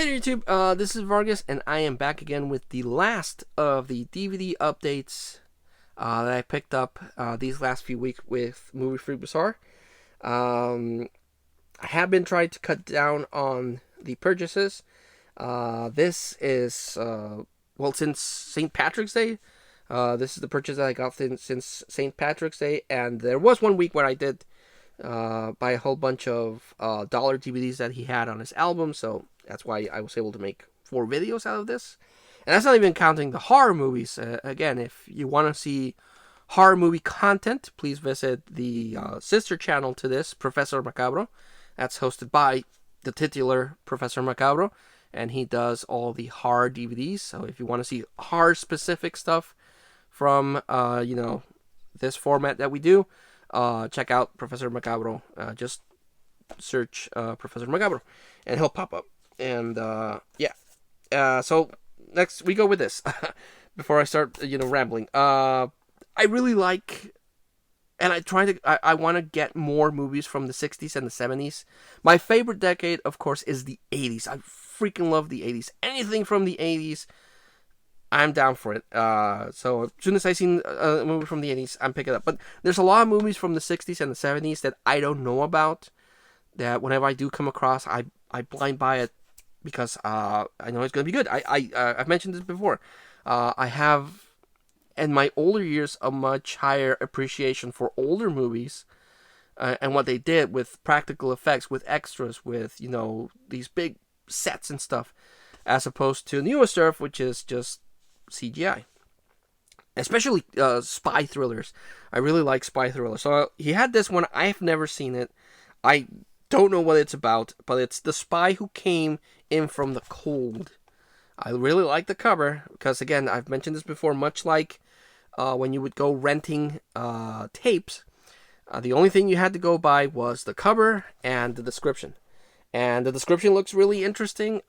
Hey YouTube, this is Vargas, and I am back again with the last of the DVD updates that I picked up these last few weeks with Moviefreakbazaar. I have been trying to cut down on the purchases. This is, since St. Patrick's Day. This is the purchase that I got since St. Patrick's Day, and there was one week where I did buy a whole bunch of dollar DVDs that he had on his album, so that's why I was able to make 4 videos out of this. And that's not even counting the horror movies. Again, if you want to see horror movie content, please visit the sister channel to this, Professor Macabro. That's hosted by the titular Professor Macabro, and he does all the horror DVDs. So if you want to see horror-specific stuff from, this format that we do, check out Professor Macabro. Just search Professor Macabro, and he'll pop up. And so next we go with this. Before I start, rambling. I really like, and I want to get more movies from the 60s and the 70s. My favorite decade, of course, is the 80s. I freaking love the 80s. Anything from the 80s, I'm down for it. So as soon as I seen a movie from the 80s, I'm picking it up. But there's a lot of movies from the 60s and the 70s that I don't know about, that whenever I do come across, I blind buy it because I know it's going to be good. I've mentioned this before. I have, in my older years, a much higher appreciation for older movies and what they did with practical effects, with extras, with, these big sets and stuff, as opposed to newer stuff, which is just CGI. Especially spy thrillers. I really like spy thrillers. So he had this one. I've never seen it. I don't know what it's about, but it's The Spy Who Came In From the Cold. I really like the cover because, again, I've mentioned this before, much like when you would go renting tapes, the only thing you had to go by was the cover and the description. And the description looks really interesting.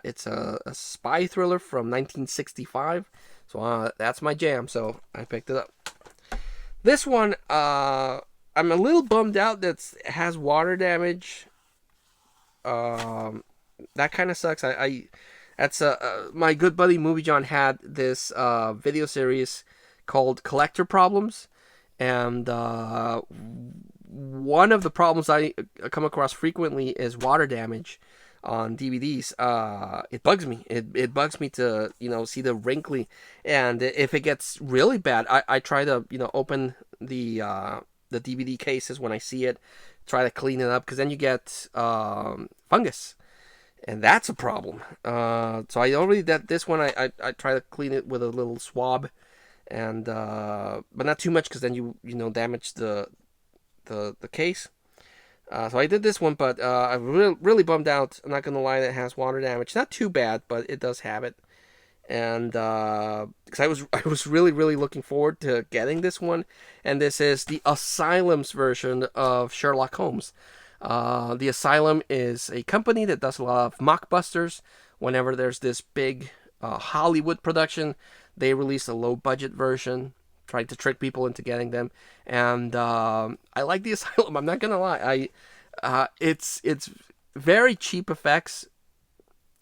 It's a spy thriller from 1965. So that's my jam. So I picked it up. This one, I'm a little bummed out that it has water damage. That kind of sucks. That's my good buddy Movie John had this video series called Collector Problems, and one of the problems I come across frequently is water damage on DVDs. It bugs me. It bugs me to see the wrinkly, and if it gets really bad, I try to open the DVD cases when I see it, try to clean it up, because then you get fungus, and that's a problem. So I already did this one. I try to clean it with a little swab, and but not too much, because then you damage the case. So I did this one, but I'm really bummed out. I'm not gonna lie, that it has water damage. Not too bad, but it does have it. And because I was really looking forward to getting this one, and this is the Asylum's version of Sherlock Holmes. The Asylum is a company that does a lot of mockbusters. Whenever there's this big Hollywood production, they release a low budget version, trying to trick people into getting them. And I like the Asylum. I'm not gonna lie. It's very cheap effects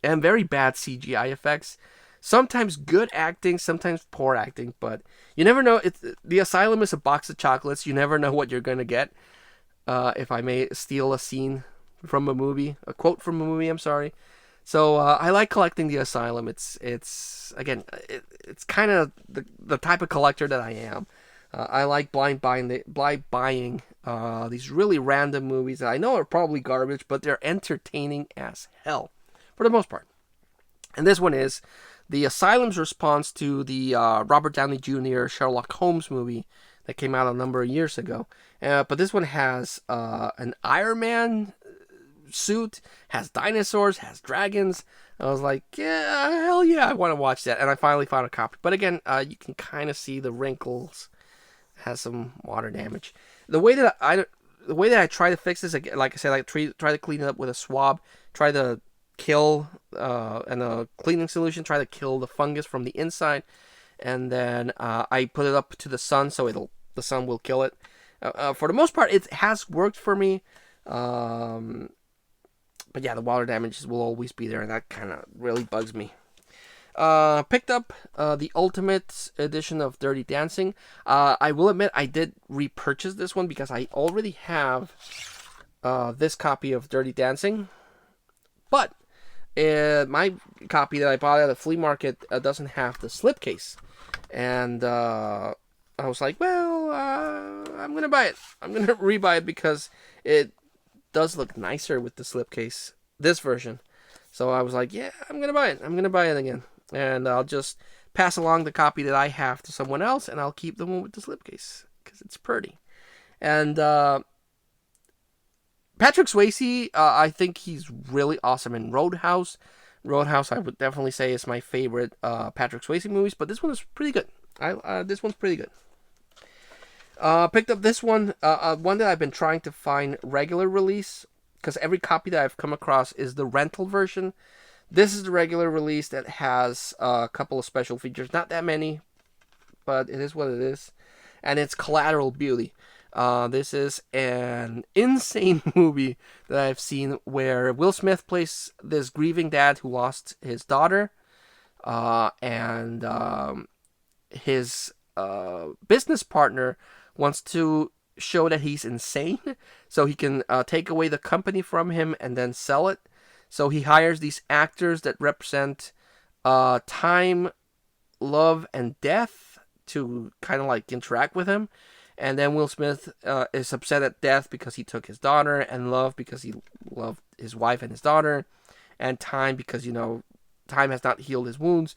and very bad CGI effects. Sometimes good acting, sometimes poor acting, but you never know. The Asylum is a box of chocolates. You never know what you're going to get. If I may steal a scene from a movie, a quote from a movie, I'm sorry. So I like collecting the Asylum. It's kind of the type of collector that I am. I like blind buying these really random movies that I know are probably garbage, but they're entertaining as hell for the most part. And this one is the Asylum's response to the Robert Downey Jr. Sherlock Holmes movie that came out a number of years ago. But this one has an Iron Man suit, has dinosaurs, has dragons. I was like, yeah, hell yeah, I want to watch that. And I finally found a copy. But again, you can kind of see the wrinkles, has some water damage. The way that I try to fix this, again, like I said, I try to clean it up with a swab, try to kill and a cleaning solution, try to kill the fungus from the inside, and then I put it up to the sun, so the sun will kill it. For the most part, it has worked for me. but yeah, the water damage will always be there, and that kind of really bugs me. Picked up the Ultimate Edition of Dirty Dancing. I will admit I did repurchase this one because I already have this copy of Dirty Dancing, but my copy that I bought at the flea market doesn't have the slipcase, and I was like, well, I'm gonna buy it. I'm gonna rebuy it because it does look nicer with the slipcase, this version. So I was like, yeah, I'm gonna buy it. I'm gonna buy it again, and I'll just pass along the copy that I have to someone else, and I'll keep the one with the slipcase because it's pretty. And Patrick Swayze, I think he's really awesome in Roadhouse. Roadhouse, I would definitely say, is my favorite Patrick Swayze movies, but this one is pretty good. This one's pretty good. Picked up this one, one that I've been trying to find regular release, because every copy that I've come across is the rental version. This is the regular release that has a couple of special features. Not that many, but it is what it is. And it's Collateral Beauty. This is an insane movie that I've seen where Will Smith plays this grieving dad who lost his daughter, and his business partner wants to show that he's insane, so he can take away the company from him and then sell it. So he hires these actors that represent time, love, and death to kind of like interact with him. And then Will Smith is upset at death because he took his daughter, and love because he loved his wife and his daughter, and time because, time has not healed his wounds.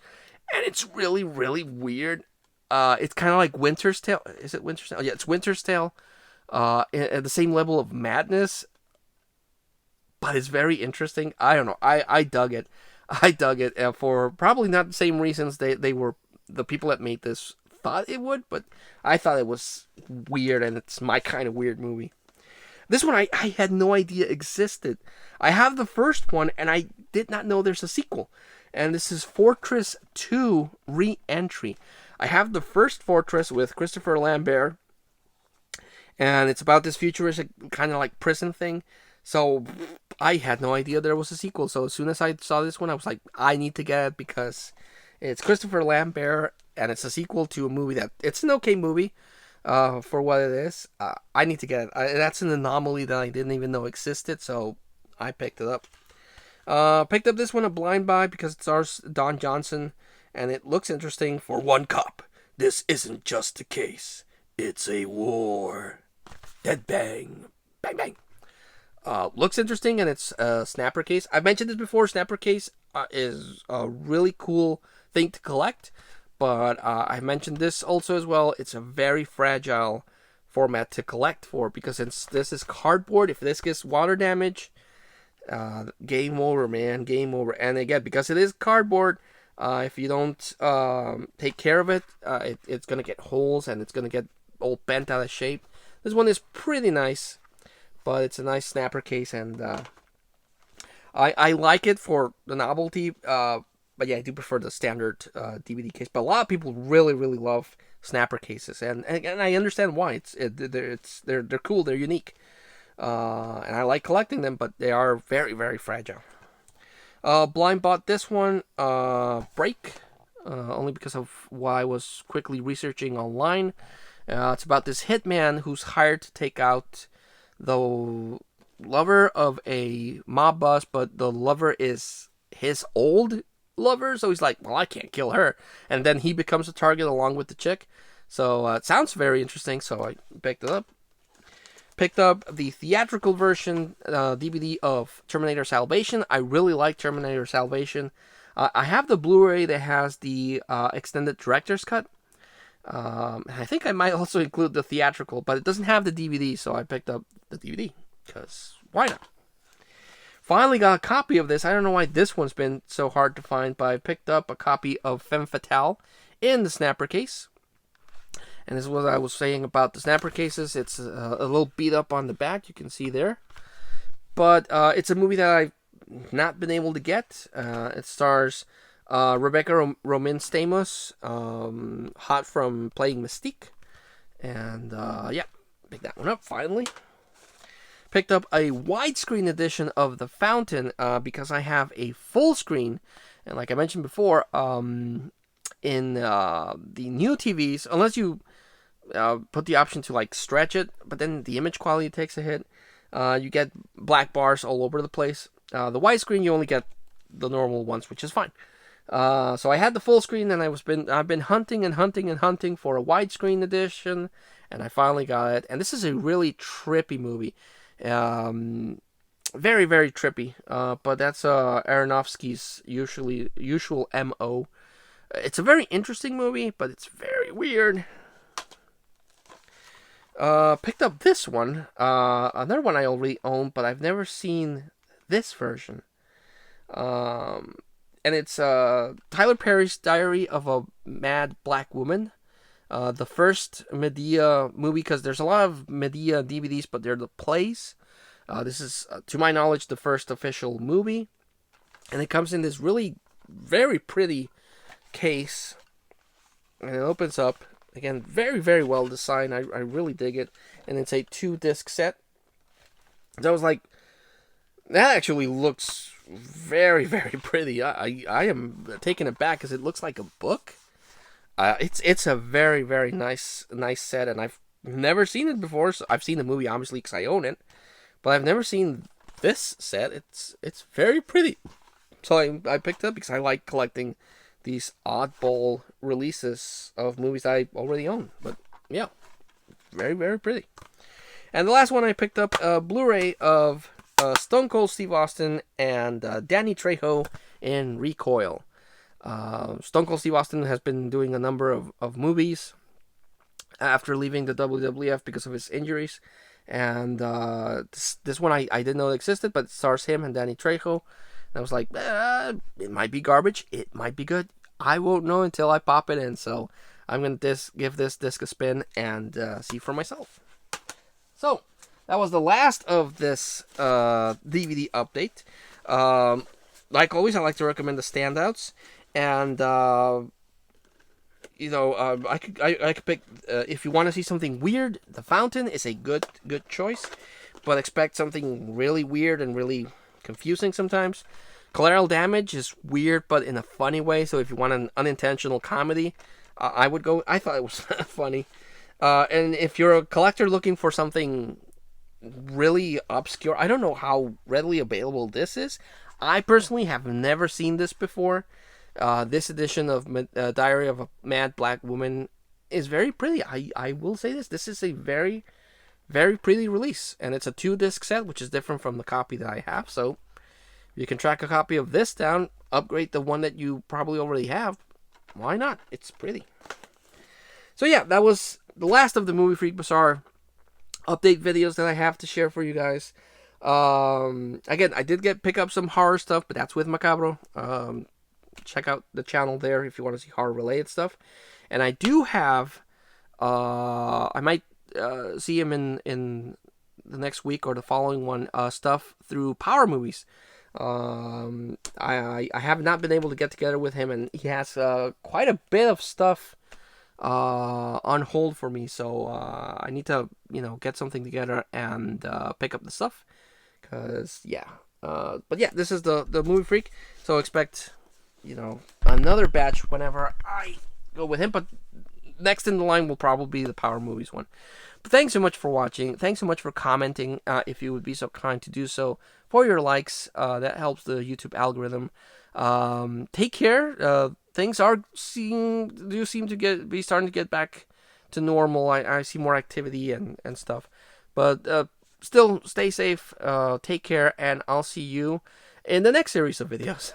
And it's really, really weird. It's kind of like Winter's Tale. Is it Winter's Tale? Yeah, it's Winter's Tale. At the same level of madness, but it's very interesting. I don't know. I dug it. I dug it for probably not the same reasons they were the people that made this thought it would, but I thought it was weird, and it's my kind of weird movie. This one I had no idea existed. I have the first one, and I did not know there's a sequel. And this is Fortress 2 Re-Entry. I have the first Fortress with Christopher Lambert, and it's about this futuristic kind of like prison thing. So I had no idea there was a sequel. So as soon as I saw this one, I was like, I need to get it because it's Christopher Lambert, and it's a sequel to a movie that it's an okay movie for what it is. I need to get it. That's an anomaly that I didn't even know existed, so I picked it up. Picked up this one a blind buy because it stars Don Johnson, and it looks interesting. For one cop, this isn't just a case. It's a war. Dead bang. Bang bang. Looks interesting, and it's a snapper case. I've mentioned this before. Snapper case is a really cool thing to collect, but I mentioned this also as well. It's a very fragile format to collect for because since this is cardboard, if this gets water damage, game over, man. Game over. And again, because it is cardboard, if you don't take care of it, it's going to get holes and it's going to get all bent out of shape. This one is pretty nice, but it's a nice snapper case, and I like it for the novelty. But yeah, I do prefer the standard DVD case. But a lot of people really, really love snapper cases, and I understand why. They're cool. They're unique. And I like collecting them, but they are very, very fragile. Blind bought this one, Break, only because of what I was quickly researching online. It's about this hitman who's hired to take out the lover of a mob boss, but the lover is his old lover, so he's like, well, I can't kill her. And then he becomes a target along with the chick. So it sounds very interesting, so I picked it up. Picked up the theatrical version DVD of Terminator Salvation. I really like Terminator Salvation. I have the Blu-ray that has the extended director's cut. I think I might also include the theatrical, but it doesn't have the DVD, so I picked up the DVD, because why not? Finally got a copy of this. I don't know why this one's been so hard to find, but I picked up a copy of Femme Fatale in the snapper case. And this is what I was saying about the snapper cases. It's a little beat up on the back, you can see there. But it's a movie that I've not been able to get. It stars Rebecca Romijn Stamos, hot from playing Mystique. And yeah, pick that one up finally. Picked up a widescreen edition of The Fountain because I have a full screen, and like I mentioned before, in the new TVs, unless you put the option to like stretch it, but then the image quality takes a hit. You get black bars all over the place. The widescreen, you only get the normal ones, which is fine. So I had the full screen, and I've been hunting and hunting and hunting for a widescreen edition, and I finally got it. And this is a really trippy movie, very very trippy. But that's Aronofsky's usual MO. It's a very interesting movie, but it's very weird. Picked up this one, another one I already own, but I've never seen this version. And it's Tyler Perry's Diary of a Mad Black Woman. The first Medea movie, because there's a lot of Medea DVDs, but they're the plays. This is, to my knowledge, the first official movie. And it comes in this really very pretty case. And it opens up. Again, very, very well designed. I really dig it. And it's a 2-disc set. So I was like, that actually looks very, very pretty. I am taken aback because it looks like a book. It's a very, very nice set, and I've never seen it before. So I've seen the movie obviously because I own it, but I've never seen this set. It's very pretty. So I picked it up because I like collecting these oddball releases of movies I already own. But yeah, very, very pretty. And the last one I picked up, a Blu-ray of Stone Cold Steve Austin and Danny Trejo in Recoil. Stone Cold Steve Austin has been doing a number of movies after leaving the WWF because of his injuries. And this one I didn't know existed, but it stars him and Danny Trejo. And I was like, it might be garbage. It might be good. I won't know until I pop it in. So I'm going to give this disc a spin and see for myself. So that was the last of this DVD update. Like always, I like to recommend the standouts. And, I could pick, if you want to see something weird, The Fountain is a good choice. But expect something really weird and really confusing sometimes. Collateral Damage is weird, but in a funny way. So if you want an unintentional comedy, I would go. I thought it was funny. And if you're a collector looking for something really obscure, I don't know how readily available this is. I personally have never seen this before. This edition of Diary of a Mad Black Woman is very pretty. I will say this. This is a very, very pretty release. And it's a 2-disc set, which is different from the copy that I have. So you can track a copy of this down, upgrade the one that you probably already have. Why not? It's pretty. So yeah, that was the last of the Movie Freak Bazaar update videos that I have to share for you guys. Again, I did pick up some horror stuff, but that's with Macabro. Check out the channel there if you want to see horror related stuff. And I do have, I might see him in the next week or the following one, stuff through Power Movies. I have not been able to get together with him, and he has quite a bit of stuff on hold for me, so I need to get something together and pick up the stuff, because but yeah, this is the Movie Freak, so expect another batch whenever I go with him, but next in the line will probably be the Power Movies one. But thanks so much for watching. Thanks so much for commenting, if you would be so kind to do so, for your likes. That helps the YouTube algorithm. Take care. Things seem to be starting to get back to normal. I see more activity and stuff. But still, stay safe. Take care, and I'll see you in the next series of videos.